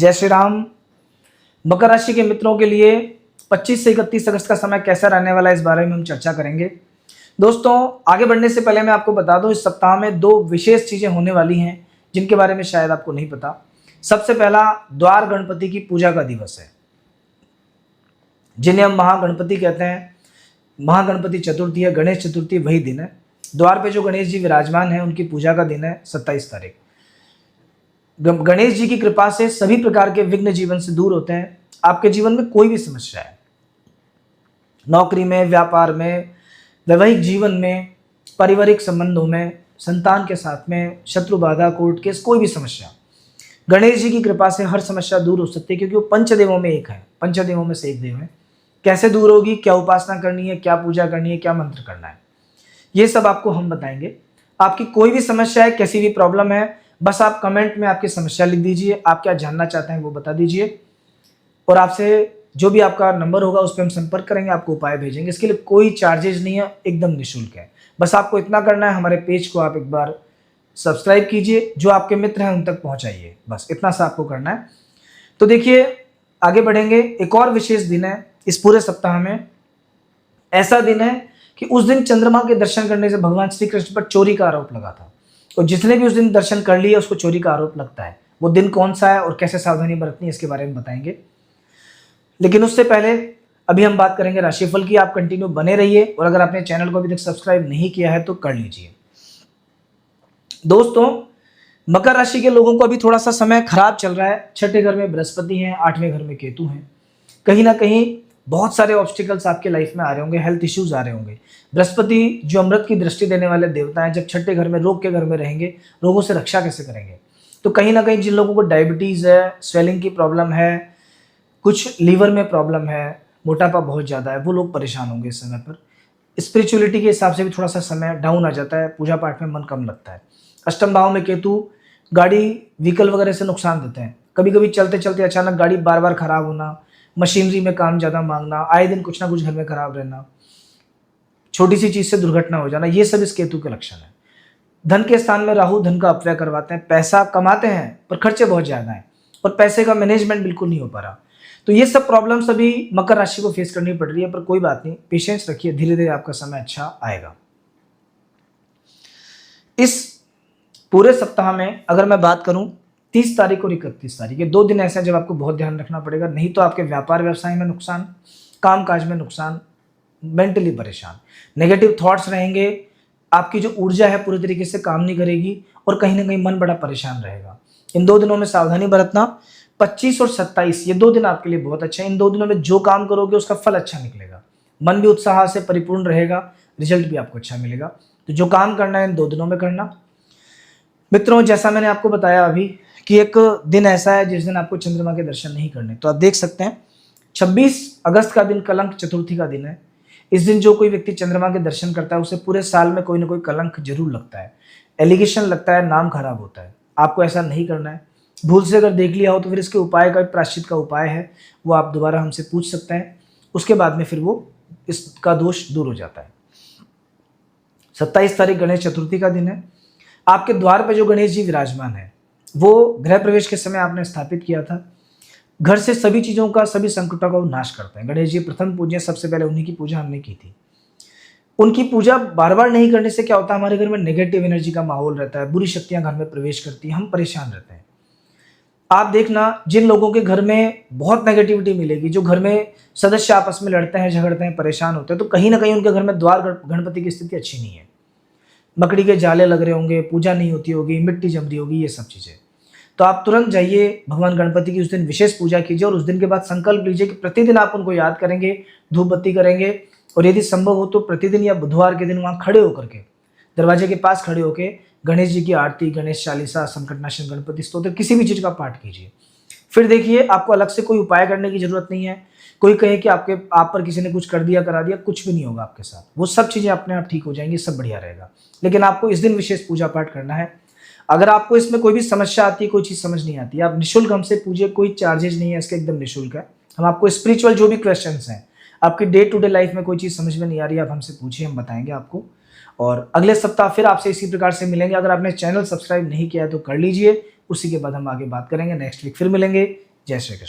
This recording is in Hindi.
जय श्री राम। मकर राशि के मित्रों के लिए 25 से 31 अगस्त का समय कैसा रहने वाला है, इस बारे में हम चर्चा करेंगे। दोस्तों, आगे बढ़ने से पहले मैं आपको बता दूं, इस सप्ताह में दो विशेष चीजें होने वाली हैं जिनके बारे में शायद आपको नहीं पता। सबसे पहला, द्वार गणपति की पूजा का दिवस है, जिन्हें हम महागणपति कहते हैं। महागणपति चतुर्थी है, गणेश चतुर्थी वही दिन है। द्वार पे जो गणेश जी विराजमान है उनकी पूजा का दिन है 27 तारीख। गणेश जी की कृपा से सभी प्रकार के विघ्न जीवन से दूर होते हैं। आपके जीवन में कोई भी समस्या है, नौकरी में, व्यापार में, वैवाहिक जीवन में, पारिवारिक संबंधों में, संतान के साथ में, शत्रु बाधा, कोर्ट केस, कोई भी समस्या, गणेश जी की कृपा से हर समस्या दूर हो सकती है, क्योंकि वो पंचदेवों में एक है, पंचदेवों में से एक देव है। कैसे दूर होगी, क्या उपासना करनी है, क्या पूजा करनी है, क्या मंत्र करना है, ये सब आपको हम बताएंगे। आपकी कोई भी समस्या है, कैसी भी प्रॉब्लम है, बस आप कमेंट में आपकी समस्या लिख दीजिए, आप क्या जानना चाहते हैं वो बता दीजिए, और आपसे जो भी आपका नंबर होगा उस पर हम संपर्क करेंगे, आपको उपाय भेजेंगे। इसके लिए कोई चार्जेज नहीं है, एकदम निःशुल्क है। बस आपको इतना करना है, हमारे पेज को आप एक बार सब्सक्राइब कीजिए, जो आपके मित्र हैं उन तक पहुंचाइए, बस इतना सा आपको करना है। तो देखिए, आगे बढ़ेंगे। एक और विशेष दिन है इस पूरे सप्ताह में। ऐसा दिन है कि उस दिन चंद्रमा के दर्शन करने से भगवान श्री कृष्ण पर चोरी का आरोप लगा था, और जिसने भी उस दिन दर्शन कर लिया उसको चोरी का आरोप लगता है। वो दिन कौन सा है और कैसे सावधानी बरतनी है, इसके बारे में बताएंगे। लेकिन उससे पहले अभी हम बात करेंगे राशिफल की। आप कंटिन्यू बने रहिए, और अगर आपने चैनल को अभी तक सब्सक्राइब नहीं किया है तो कर लीजिए। दोस्तों, मकर राशि के लोगों को अभी थोड़ा सा समय खराब चल रहा है। छठे घर में बृहस्पति हैं, 8वें घर में केतु हैं। कहीं ना कहीं बहुत सारे ऑब्स्टिकल्स आपके लाइफ में आ रहे होंगे, हेल्थ इश्यूज आ रहे होंगे। बृहस्पति जो अमृत की दृष्टि देने वाले देवता हैं, जब छठे घर में, रोग के घर में रहेंगे, रोगों से रक्षा कैसे करेंगे? तो कहीं ना कहीं जिन लोगों को डायबिटीज है, स्वेलिंग की प्रॉब्लम है, कुछ लीवर में प्रॉब्लम है, मोटापा बहुत ज़्यादा है, वो लोग परेशान होंगे इस समय पर। स्पिरिचुअलिटी के हिसाब से भी थोड़ा सा समय डाउन आ जाता है, पूजा पाठ में मन कम लगता है। अष्टम भाव में केतु गाड़ी, व्हीकल वगैरह से नुकसान देते हैं। कभी कभी चलते चलते अचानक गाड़ी बार बार खराब होना, मशीनरी में काम ज़्यादा मांगना, आए दिन कुछ ना कुछ घर में खराब रहना, छोटी सी चीज़ से दुर्घटना हो जाना, ये सब इस केतु के लक्षण है। धन के स्थान में राहु धन का अपव्यय करवाते हैं। पैसा कमाते हैं पर खर्चे बहुत ज़्यादा हैं, और पैसे का मैनेजमेंट बिल्कुल नहीं हो पा रहा। तो ये सब प्रॉब्लम्स अभी मकर राशि को फेस करनी पड़ रही है, पर कोई बात नहीं, पेशेंस रखिए, धीरे धीरे आपका समय अच्छा आएगा। इस पूरे सप्ताह में अगर मैं बात करूं, 30 तारीख और 31 तारीख, ये 2 दिन ऐसे हैं जब आपको बहुत ध्यान रखना पड़ेगा। नहीं तो आपके व्यापार व्यवसाय में नुकसान, काम काज में नुकसान, मेंटली परेशान, नेगेटिव थॉट्स रहेंगे, आपकी जो ऊर्जा है पूरी तरीके से काम नहीं करेगी, और कहीं ना कहीं मन बड़ा परेशान रहेगा। इन 2 दिनों में सावधानी बरतना। 25 और 27 ये 2 दिन आपके लिए बहुत अच्छे हैं। इन 2 दिनों में जो काम करोगे उसका फल अच्छा निकलेगा, मन भी उत्साह से परिपूर्ण रहेगा, रिजल्ट भी आपको अच्छा मिलेगा। तो जो काम करना है इन 2 दिनों में करना। मित्रों, जैसा मैंने आपको बताया अभी कि एक दिन ऐसा है जिस दिन आपको चंद्रमा के दर्शन नहीं करने, तो आप देख सकते हैं 26 अगस्त का दिन कलंक चतुर्थी का दिन है। इस दिन जो कोई व्यक्ति चंद्रमा के दर्शन करता है उसे पूरे साल में कोई ना कोई कलंक जरूर लगता है, एलिगेशन लगता है, नाम खराब होता है। आपको ऐसा नहीं करना है। भूल से अगर देख लिया हो तो फिर इसके उपाय का, प्रायश्चित का उपाय है, वो आप दोबारा हमसे पूछ सकते हैं। उसके बाद में फिर वो इसका दोष दूर हो जाता है। 27 तारीख गणेश चतुर्थी का दिन है। आपके द्वार पर जो गणेश जी विराजमान है, वो गृह प्रवेश के समय आपने स्थापित किया था। घर से सभी चीज़ों का, सभी संकटों का वो नाश करते हैं। गणेश जी प्रथम पूज्य, सबसे पहले उन्हीं की पूजा हमने की थी। उनकी पूजा बार बार नहीं करने से क्या होता है, हमारे घर में नेगेटिव एनर्जी का माहौल रहता है, बुरी शक्तियां घर में प्रवेश करती हैं, हम परेशान रहते हैं। आप देखना, जिन लोगों के घर में बहुत नेगेटिविटी मिलेगी, जो घर में सदस्य आपस में लड़ते हैं, झगड़ते हैं, परेशान होते हैं, तो कहीं ना कहीं उनके घर में द्वार गणपति की स्थिति अच्छी नहीं है। मकड़ी के जाले लग रहे होंगे, पूजा नहीं होती होगी, मिट्टी जम रही होगी, ये सब चीज़ें। तो आप तुरंत जाइए, भगवान गणपति की उस दिन विशेष पूजा कीजिए, और उस दिन के बाद संकल्प लीजिए कि प्रतिदिन आप उनको याद करेंगे, धूप बत्ती करेंगे, और यदि संभव हो तो प्रतिदिन या बुधवार के दिन वहाँ खड़े होकर के, दरवाजे के पास खड़े होकर गणेश जी की आरती, गणेश चालीसा, संकटनाशन गणपति स्तोत्र, किसी भी चीज़ का पाठ कीजिए। फिर देखिए, आपको अलग से कोई उपाय करने की जरूरत नहीं है। कोई कहे कि आप पर किसी ने कुछ कर दिया, करा दिया, कुछ भी नहीं होगा आपके साथ। वो सब चीज़ें अपने आप ठीक हो जाएंगी, सब बढ़िया रहेगा। लेकिन आपको इस दिन विशेष पूजा पाठ करना है। अगर आपको इसमें कोई भी समस्या आती है, कोई चीज़ समझ नहीं आती, आप निःशुल्क हमसे पूछिए, कोई चार्जेज नहीं है इसका, एकदम निःशुल्क है। हम आपको स्पिरिचुअल जो भी क्वेश्चंस हैं, आपकी डे टू डे लाइफ में कोई चीज़ समझ में नहीं आ रही है, आप हमसे पूछिए, हम बताएंगे आपको। और अगले सप्ताह फिर आपसे इसी प्रकार से मिलेंगे। अगर आपने चैनल सब्सक्राइब नहीं किया है तो कर लीजिए, उसी के बाद हम आगे बात करेंगे। नेक्स्ट वीक फिर मिलेंगे। जय श्री कृष्ण।